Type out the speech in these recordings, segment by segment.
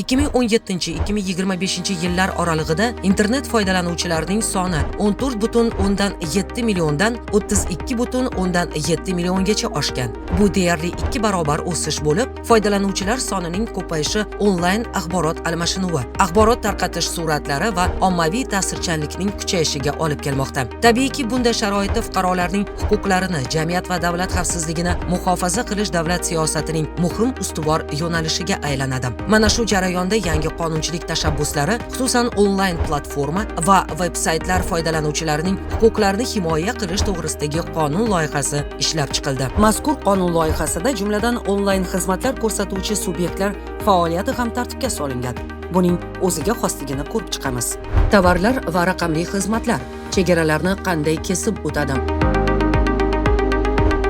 2017-2025 yillar oralig'ida internet foydalanuvchilarining soni 14,7 milliondan 32,7 milliongacha oshgan. Bu deyarli 2 barobar o'sish bo'lib, foydalanuvchilar sonining ko'payishi onlayn axborot almashinuvi, axborot tarqatish sur'atlari va ommaviy ta'sirchanlikning kuchayishiga olib kelmoqda. Tabiiyki, bunday sharoitda fuqarolarning huquqlarini, jamiyat va davlat xavfsizligini muhofaza qilish davlat siyosatining muhim ustuvor yo'nalishiga aylanadi. Mana shu jarayonda yangi qonunchilik tashabbuslari, xususan onlayn platforma va veb-saytlar foydalanuvchilarining huquqlarini himoya qilish to'g'risidagi qonun loyihasi ishlab chiqildi. Mazkur qonun loyihasida jumladan onlayn xizmatlar ko'rsatuvchi subyektlar faoliyati ham tartibga solingan. Buning o'ziga xosligini ko'rib chiqamiz. Tovarlar va raqamli xizmatlar chegaralarni qanday kesib o'tadi?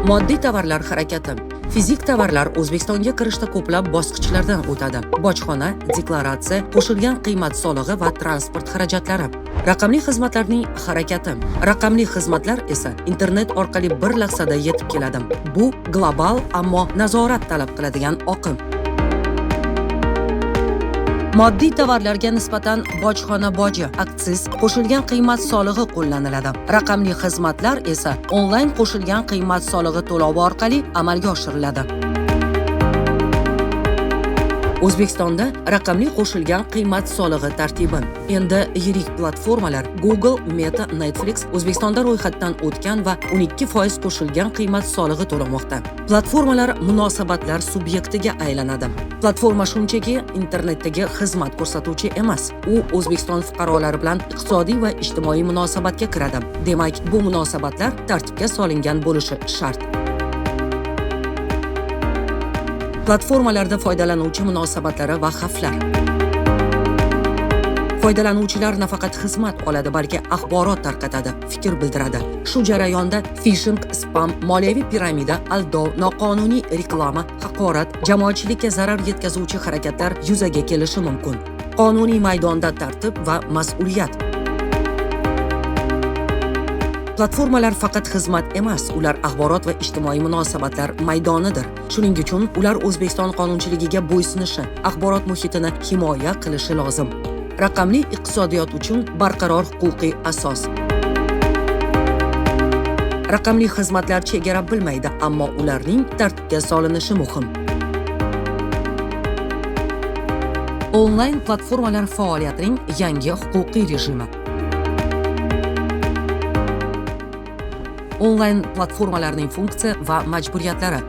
Moddiy tovarlar harakati. Fizik tovarlar O'zbekistonga kirishda ko'plab bosqichlardan o'tadi. Bojxona, deklaratsiya, qo'shilgan qiymat solig'i va transport xarajatlari. Raqamli xizmatlarning harakati. Raqamli xizmatlar esa internet orqali bir lahzada yetib keladi. Bu global, ammo nazorat talab qiladigan oqim. Moddiy tovarlarga nisbatan bojxona boji, aksiz, qo'shilgan qiymat solig'i qo'llaniladi. Raqamli xizmatlar esa onlayn qo'shilgan qiymat solig'i to'lovi orqali amalga oshiriladi. O'zbekistonda raqamli qo'shilgan qiymat solig'i tartibi. Endi yirik platformalar Google, Meta, Netflix O'zbekistonda ro'yxatdan o'tgan va 12% qo'shilgan qiymat solig'i to'lamoqda. Platformalar munosabatlar subyektiga aylanadi. Platforma shunchaki internetdagi xizmat ko'rsatuvchi emas. U O'zbekiston fuqarolari bilan iqtisodiy va ijtimoiy munosabatga kiradi. Demak, bu munosabatlar tartibga solingan bo'lishi shart. Platformalarda foydalanuvchi munosabatlari va xavflar. Foydalanuvchilar nafaqat xizmat oladi, balki axborot tarqatadi, fikr bildiradi. Shu jarayonda phishing, spam, moliyaviy piramida, aldov, noqonuniy reklama, haqorat, jamoatchilikka zarar yetkazuvchi harakatlar yuzaga kelishi mumkin. Qonuniy maydonda tartib va mas'uliyat. Platformalar faqat xizmat emas, ular axborot va ijtimoiy munosabatlar maydonidir. Shuning uchun ular O'zbekiston qonunchiligiga bo'ysunishi, axborot muhitini himoya qilishi lozim. Raqamli iqtisodiyot uchun barqaror huquqiy asos. Raqamli xizmatlar chegara bilmaydi, ammo ularning tartibga solinishi muhim. Onlayn platformalar faoliyatining yangi huquqiy rejimi. Onlayn platformalarning funksiya va majburiyatlari.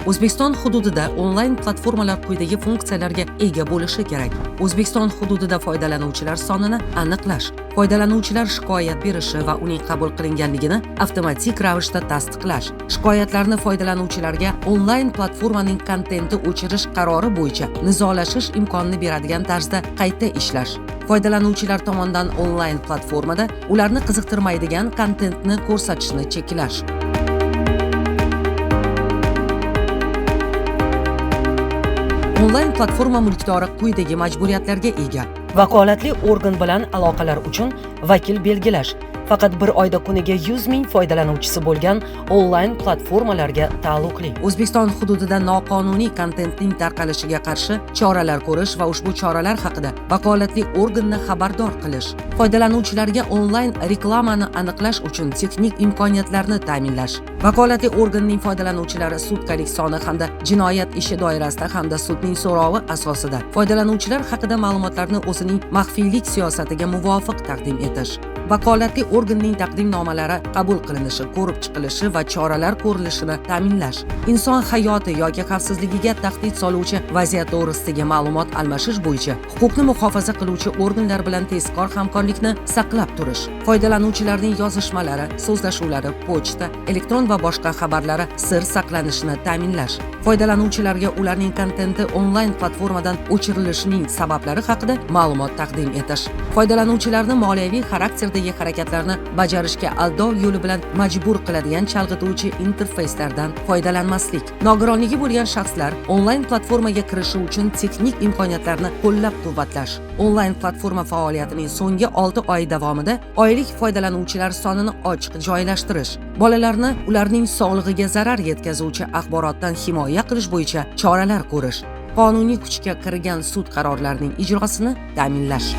O'zbekiston hududida onlayn platformalar quyidagi funksiyalarga ega bo'lishi kerak. O'zbekiston hududida foydalanuvchilar sonini aniqlash, foydalanuvchilar shikoyat berishi va uning qabul qilinganligini avtomatik ravishda tasdiqlash, shikoyatlarni foydalanuvchilarga onlayn platformaning kontenti o'chirish qarori bo'yicha nizolashish imkonini beradigan tarzda qayta ishlash, foydalanuvchilar tomonidan onlayn platformada ularni qiziqtirmaydigan kontentni ko'rsatishni cheklash. Onlayn platforma mulkdori quyidagi majburiyatlarga ega. Vakolatli organ bilan aloqalar uchun vakil belgilash. Faqat bir oyda kuniga 100 ming foydalanuvchisi bo'lgan onlayn platformalarga taalluqli. O'zbekiston hududida noqonuniy kontentning tarqalishiga qarshi choralar ko'rish va ushbu choralar haqida vakolatli organni xabardor qilish. Foydalanuvchilarga onlayn reklamani aniqlash uchun texnik imkoniyatlarni ta'minlash. Vakolatli organning foydalanuvchilari sutkalik soni hamda jinoyat ishi doirasida hamda sudning so'rovi asosida foydalanuvchilar haqida ma'lumotlarni o'zining maxfiylik siyosatiga muvofiq taqdim etish. Vakolatli organning taqdimnomalari qabul qilinishi, ko'rib chiqilishi va choralar ko'rilishini ta'minlash. Inson hayoti yoki xavfsizligiga tahdid soluvchi vaziyat to'g'risidagi ma'lumot almashish bo'yicha huquqni muhofaza qiluvchi organlar bilan tezkor hamkorlikni saqlab turish. Foydalanuvchilarning yozishmalari, so'zlashuvlari, pochta, elektron va boshqa xabarlari sir saqlanishini ta'minlash. Foydalanuvchilarga ularning kontenti onlayn platformadan o'chirilishining sabablari haqida ma'lumot taqdim etish. Foydalanuvchilarni moliyaviy xarakterdagi harakatlarni bajarishga aldov yo'li bilan majbur qiladigan chalg'ituvchi interfeyslardan foydalanmaslik. Nogironligi bo'lgan shaxslar onlayn platformaga kirishi uchun texnik imkoniyatlarni qo'llab-quvvatlash. Onlayn platforma faoliyatining so'nggi 6 oy davomida oylik foydalanuvchilar sonini ochiq joylashtirish, bolalarni ularning sog'lig'iga zarar yetkazuvchi axborotdan himoya qilish bo'yicha choralar ko'rish, qonuniy kuchga kirgan sud qarorlarining ijrosini ta'minlash.